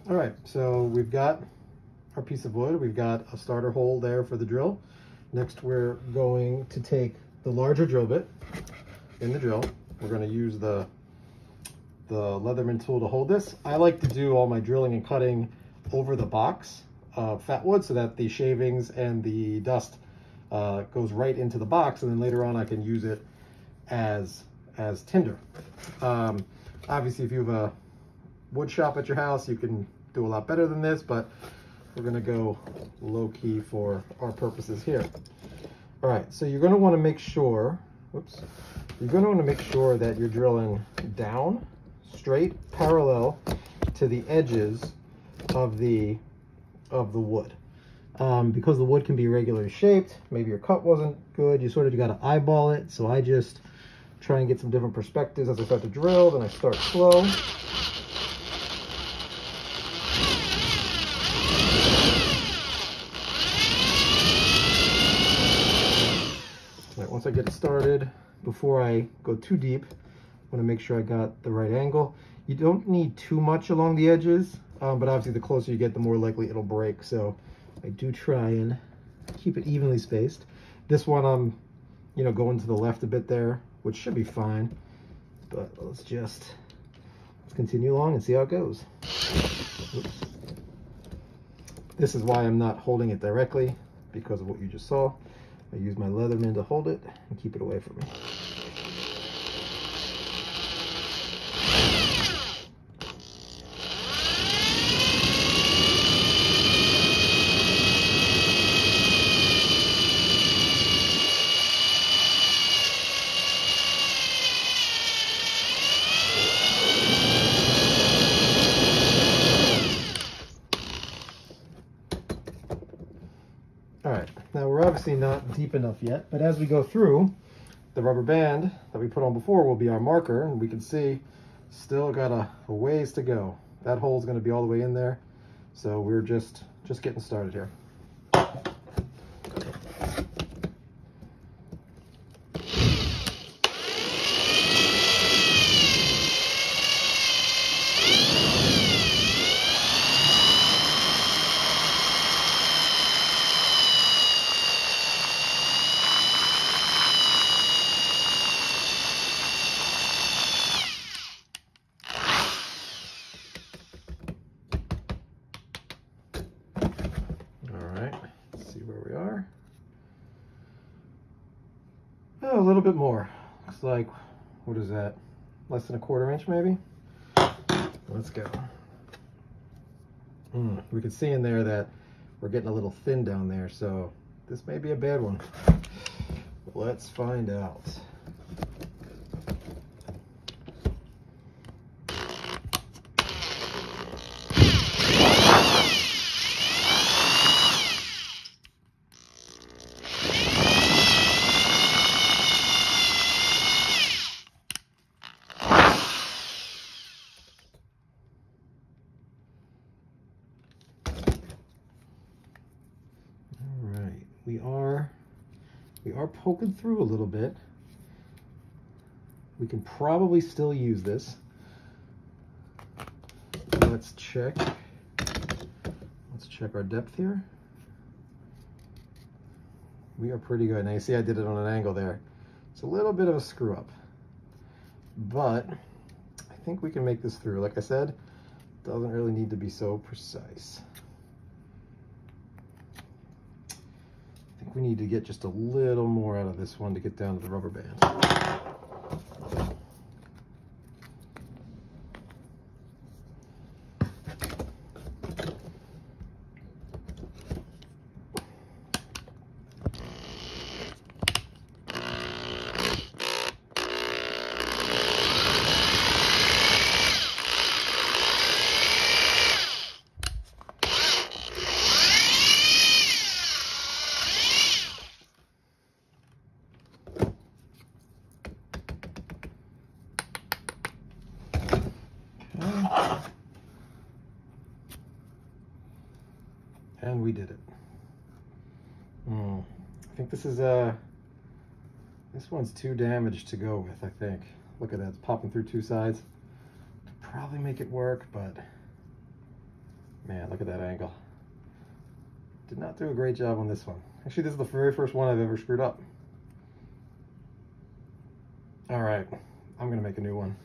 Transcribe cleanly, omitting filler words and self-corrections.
All right, so we've got our piece of wood. We've got a starter hole there for the drill. Next, we're going to take the larger drill bit in the drill. We're going to use the Leatherman tool to hold this. I like to do all my drilling and cutting over the box of fat wood so that the shavings and the dust goes right into the box, and then later on I can use it as tinder. Obviously, if you have a wood shop at your house, you can do a lot better than this, but we're going to go low key for our purposes here. All right, so you're going to want to make sure, you're going to want to make sure that you're drilling down, straight, parallel to the edges of the wood. Because the wood can be irregularly shaped, maybe your cut wasn't good, you sort of got to eyeball it. So I just try and get some different perspectives as I start to drill. Then I start slow. All right, once I get it started, before I go too deep, I want to make sure I got the right angle. You don't need too much along the edges, but obviously the closer you get, the more likely it'll break. So I do try and keep it evenly spaced. This one I'm, going to the left a bit there, which should be fine. But let's continue along and see how it goes. Oops. This is why I'm not holding it directly, because of what you just saw. I use my Leatherman to hold it and keep it away from me. All right, now we're obviously not deep enough yet, but as we go through, the rubber band that we put on before will be our marker, and we can see still got a ways to go. That hole is going to be all the way in there, so we're just getting started here. Oh, a little bit more. Looks like, what is that? Less than a quarter inch, maybe? Let's go. We can see in there that we're getting a little thin down there, so this may be a bad one. Let's find out. We are poking through a little bit. We can probably still use this. Let's check our depth here. We are pretty good. Now you see I did it on an angle there. It's a little bit of a screw up, but I think we can make this through. Like I said, it doesn't really need to be so precise. We need to get just a little more out of this one to get down to the rubber band. And we did it. I think this is this one's too damaged to go with, I think. Look at that, it's popping through two sides. Probably make it work, but Man, look at that angle. Did not do a great job on this one. Actually, this is the very first one I've ever screwed up. All right, I'm gonna make a new one.